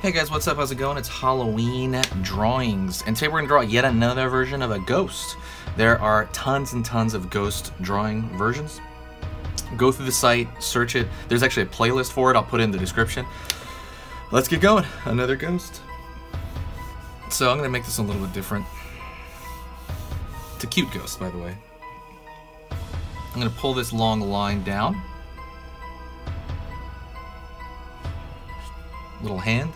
Hey guys, what's up? How's it going? It's Halloween drawings, and today we're gonna draw yet another version of a ghost. There are tons and tons of ghost drawing versions. Go through the site, search it. There's actually a playlist for it. I'll put it in the description. Let's get going. Another ghost. So I'm gonna make this a little bit different. It's a cute ghost, by the way. I'm gonna pull this long line down. Little hand.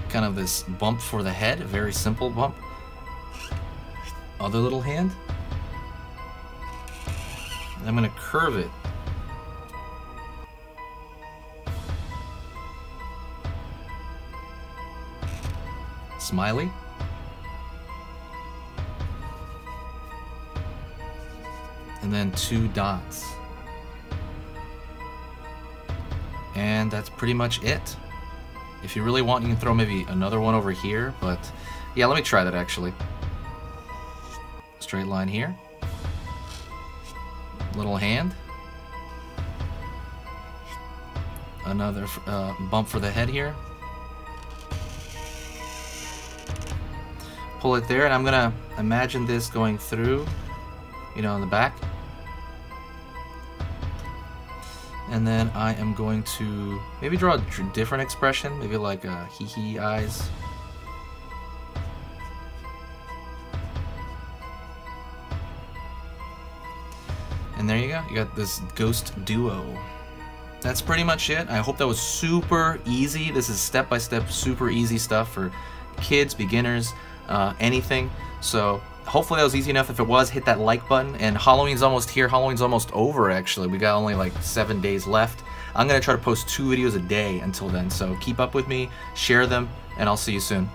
Kind of this bump for the head, a very simple bump. Other little hand. I'm gonna curve it. Smiley. And then two dots. And that's pretty much it. If you really want, you can throw maybe another one over here, but yeah, let me try that actually. Straight line here. Little hand. Another bump for the head here. Pull it there, and I'm gonna imagine this going through, you know, in the back. And then I am going to maybe draw a different expression, maybe like hee-hee eyes. And there you go, you got this ghost duo. That's pretty much it. I hope that was super easy. This is step-by-step, super easy stuff for kids, beginners, anything. So hopefully that was easy enough. If it was, hit that like button. And Halloween's almost here. Halloween's almost over, actually. We got only like 7 days left. I'm going to try to post 2 videos a day until then. So keep up with me, share them, and I'll see you soon.